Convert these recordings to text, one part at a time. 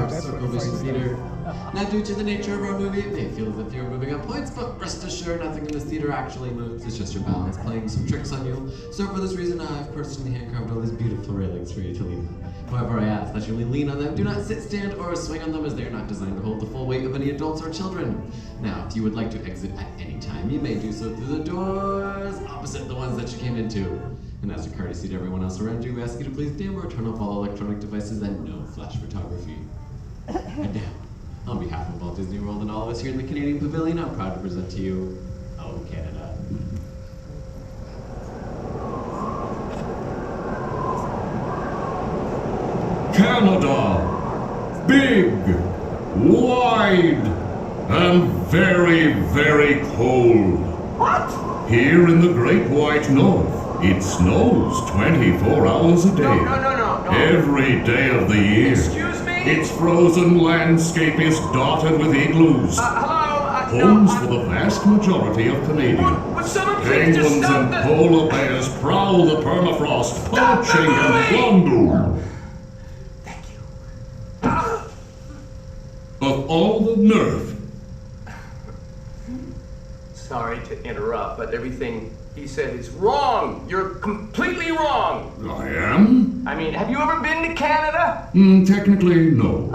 our Circle Vision Theater. Now, due to the nature of our movie, it may feel as if you're moving up points, but rest assured, nothing in this theater actually moves. It's just your balance playing some tricks on you. So for this reason, I've personally hand-carved all these beautiful railings for you to lean on. However, I ask that you only lean on them. Do not sit, stand, or swing on them, as they are not designed to hold the full weight of any adults or children. Now, if you would like to exit at any time, you may do so through the doors opposite the ones that you came into. And as a courtesy to everyone else around you, we ask you to please dim or turn off all electronic devices and no flash photography. And now, on behalf of Walt Disney World and all of us here in the Canadian Pavilion, I'm proud to present to you, Oh Canada. Canada, big, wide, and very, very cold. What? Here in the Great White North, it snows 24 hours a day. No. Every day of the year. Excuse me? Its frozen landscape is dotted with igloos. Hello? Homes for the vast majority of Canadians. Would someone please just Penguins stop and the... polar bears prowl the permafrost, poaching and plundering. Thank you. Of all the nerve. Sorry to interrupt, but everything he said is wrong. You're completely wrong. I am? I mean, have you ever been to Canada? Technically, no.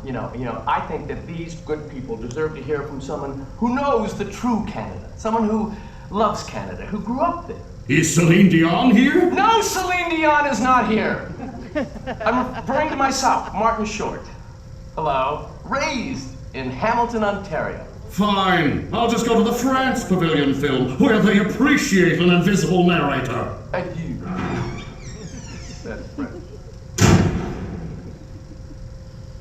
You know, I think that these good people deserve to hear from someone who knows the true Canada. Someone who loves Canada, who grew up there. Is Celine Dion here? No, Celine Dion is not here. I'm referring to myself, Martin Short. Hello. Raised in Hamilton, Ontario. Fine. I'll just go to the France Pavilion film, where they appreciate an invisible narrator. Adieu. That's French.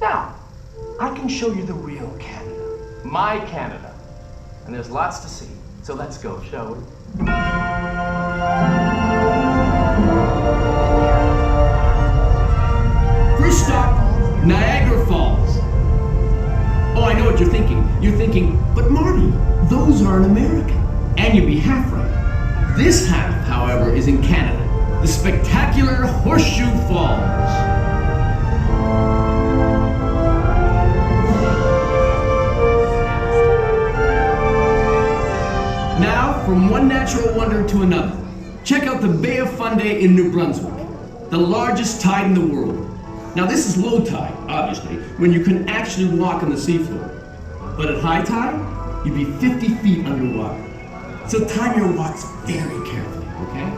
Now, I can show you the real Canada. My Canada. And there's lots to see. So let's go, shall we? First stop, Niagara Falls. Oh, I know what you're thinking. You're thinking, but Marty, those are in America. And you'd be half right. This half, however, is in Canada. The spectacular Horseshoe Falls. Now, from one natural wonder to another. Check out the Bay of Fundy in New Brunswick, the largest tide in the world. Now this is low tide, obviously, when you can actually walk on the seafloor. But at high tide, you'd be 50 feet underwater. So time your walks very carefully, okay?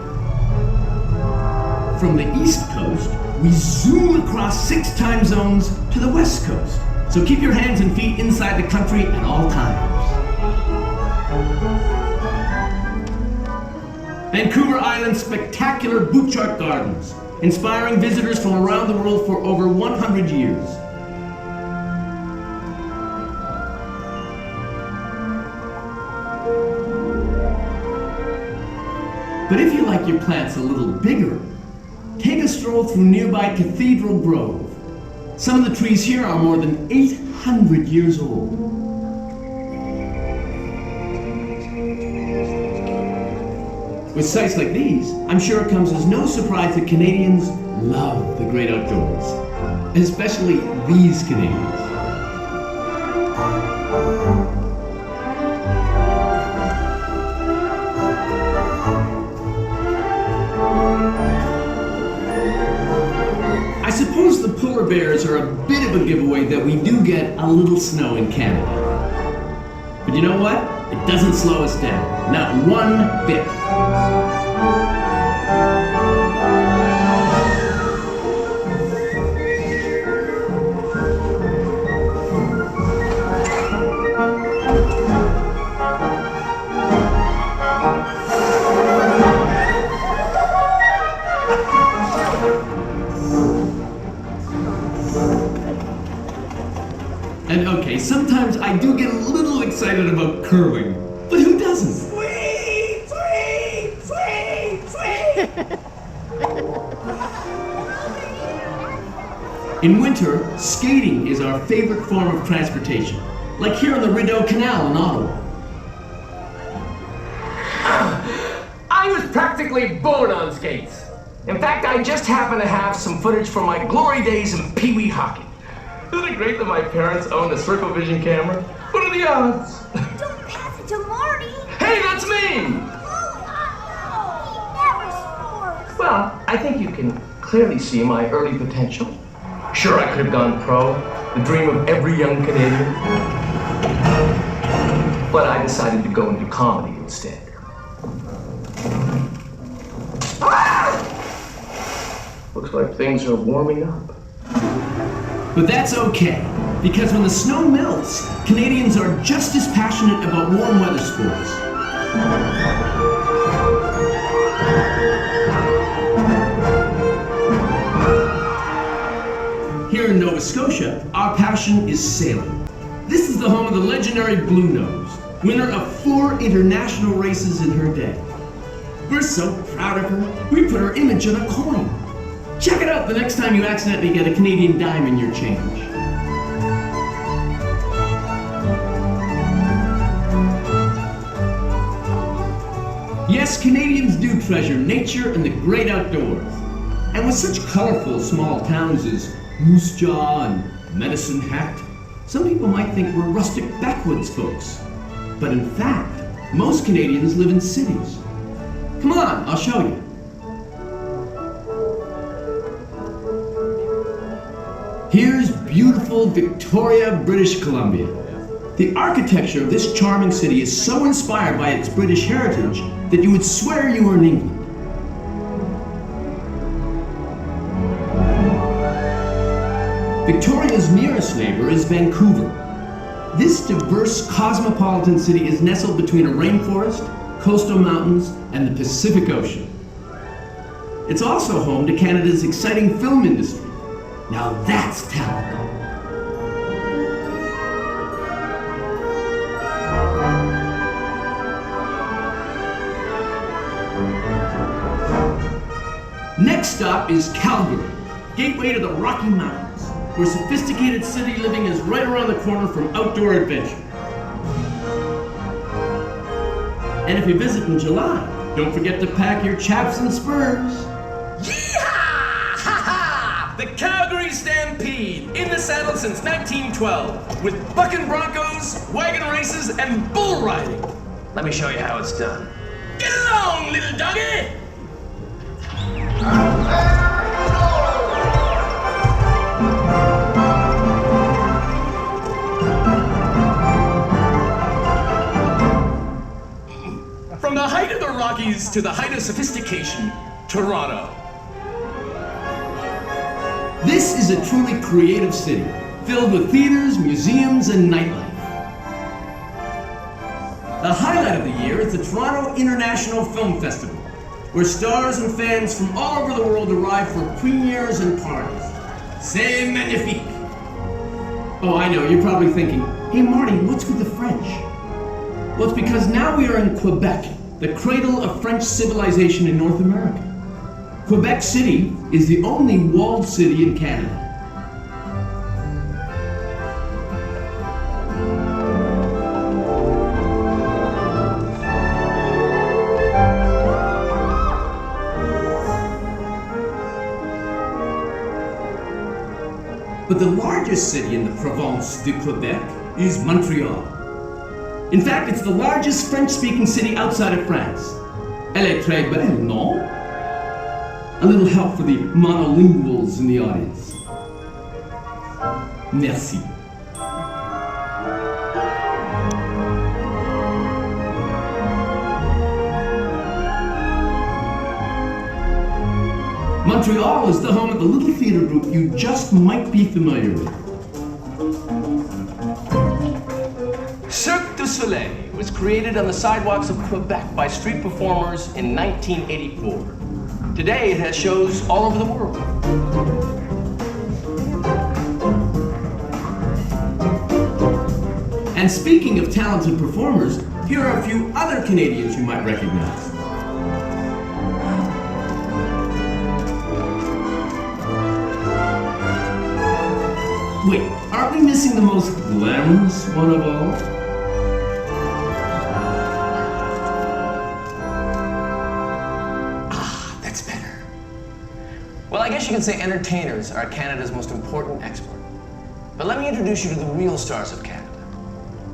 From the East Coast, we zoom across 6 time zones to the West Coast. So keep your hands and feet inside the country at all times. Vancouver Island's spectacular Butchart Gardens, inspiring visitors from around the world for over 100 years. But if you like your plants a little bigger, take a stroll through nearby Cathedral Grove. Some of the trees here are more than 800 years old. With sights like these, I'm sure it comes as no surprise that Canadians love the great outdoors, and especially these Canadians. I suppose the polar bears are a bit of a giveaway that we do get a little snow in Canada. But you know what? It doesn't slow us down, not one bit. And okay, sometimes I do get a little excited about curling, but who doesn't? Sweet, sweet, sweet, sweet. In winter, skating is our favorite form of transportation, like here on the Rideau Canal in Ottawa. I was practically born on skates. In fact, I just happen to have some footage from my glory days in Pee Wee hockey. Isn't it great that my parents own a Circle Vision camera? What are the odds? Don't pass it to Marty. Hey, that's me! He never scores. Well, I think you can clearly see my early potential. Sure, I could have gone pro, the dream of every young Canadian. But I decided to go into comedy instead. Ah! Looks like things are warming up. But that's okay, because when the snow melts, Canadians are just as passionate about warm weather sports. Here in Nova Scotia, our passion is sailing. This is the home of the legendary Blue Nose, winner of 4 international races in her day. We're so proud of her, we put her image on a coin. Check it out the next time you accidentally get a Canadian dime in your change. Yes, Canadians do treasure nature and the great outdoors. And with such colorful small towns as Moose Jaw and Medicine Hat, some people might think we're rustic backwoods folks. But in fact, most Canadians live in cities. Come on, I'll show you. Here's beautiful Victoria, British Columbia. The architecture of this charming city is so inspired by its British heritage that you would swear you were in England. Victoria's nearest neighbor is Vancouver. This diverse cosmopolitan city is nestled between a rainforest, coastal mountains, and the Pacific Ocean. It's also home to Canada's exciting film industry. Now that's talent. Next stop is Calgary, gateway to the Rocky Mountains, where sophisticated city living is right around the corner from outdoor adventure. And if you visit in July, don't forget to pack your chaps and spurs. Yeehaw! Ha ha! The Calgary Stampede, in the saddle since 1912, with bucking broncos, wagon races, and bull riding. Let me show you how it's done. Get along, little doggy! From the height of the Rockies to the height of sophistication, Toronto. This is a truly creative city, filled with theaters, museums, and nightlife. The highlight of the year is the Toronto International Film Festival, where stars and fans from all over the world arrive for premieres and parties. C'est magnifique! Oh, I know, you're probably thinking, hey Marty, what's with the French? Well, it's because now we are in Quebec, the cradle of French civilization in North America. Quebec City is the only walled city in Canada. But the largest city in the province de Quebec is Montreal. In fact, it's the largest French-speaking city outside of France. Elle est très belle, non? A little help for the monolinguals in the audience. Merci. Montreal is the home of the little theater group you just might be familiar with. Cirque du Soleil was created on the sidewalks of Quebec by street performers in 1984. Today it has shows all over the world. And speaking of talented performers, here are a few other Canadians you might recognize. Wait, aren't we missing the most glamorous one of all? Ah, that's better. Well, I guess you can say entertainers are Canada's most important export. But let me introduce you to the real stars of Canada.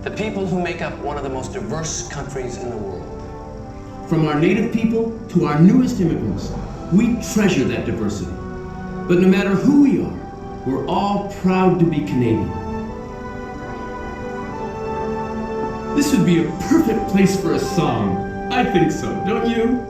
The people who make up one of the most diverse countries in the world. From our native people to our newest immigrants, we treasure that diversity. But no matter who we are, we're all proud to be Canadian. This would be a perfect place for a song. I think so, don't you?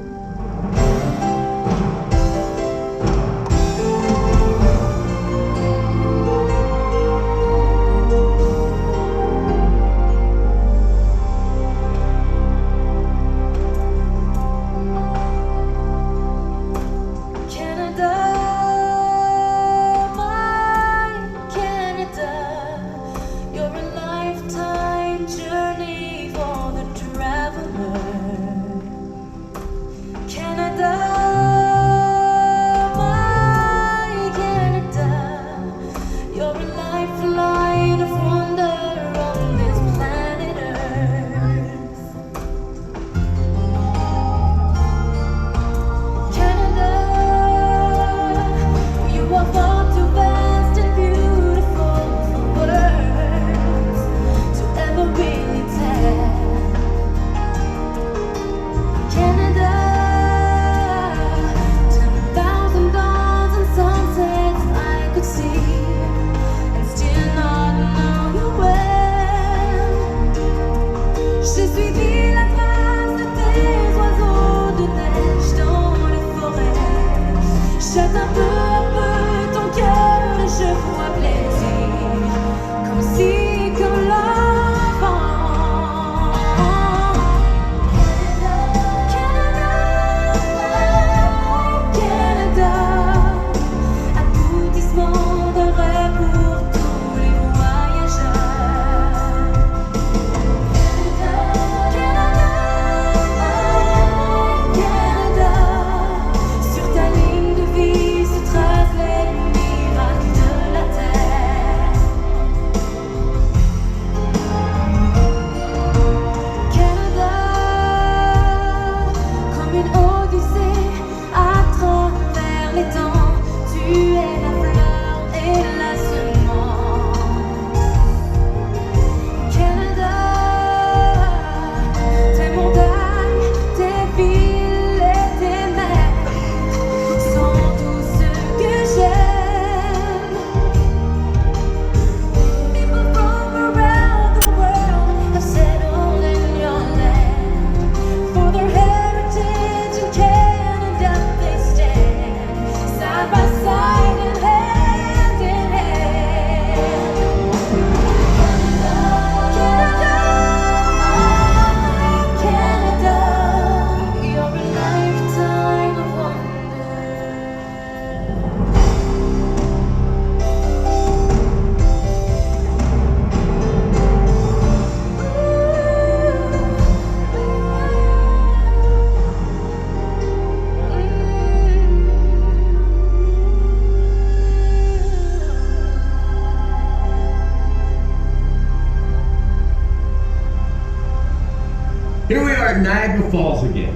Here we are at Niagara Falls again.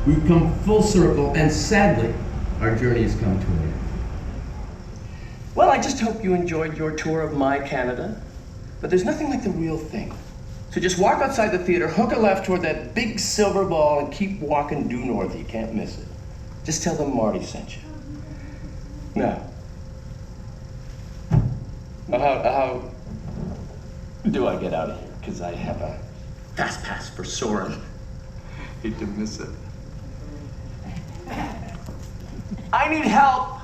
We've come full circle, and sadly, our journey has come to an end. Well, I just hope you enjoyed your tour of my Canada. But there's nothing like the real thing. So just walk outside the theater, hook a left toward that big silver ball, and keep walking due north. You can't miss it. Just tell them Marty sent you. Now, how do I get out of here? Because I have a fast pass for Soren. Hate to miss it. I need help.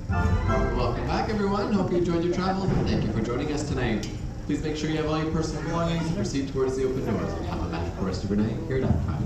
Welcome back, everyone. Hope you enjoyed your travels, and thank you for joining us tonight. Please make sure you have all your personal belongings and proceed towards the open doors. And have a magical rest of your night here at Epcot.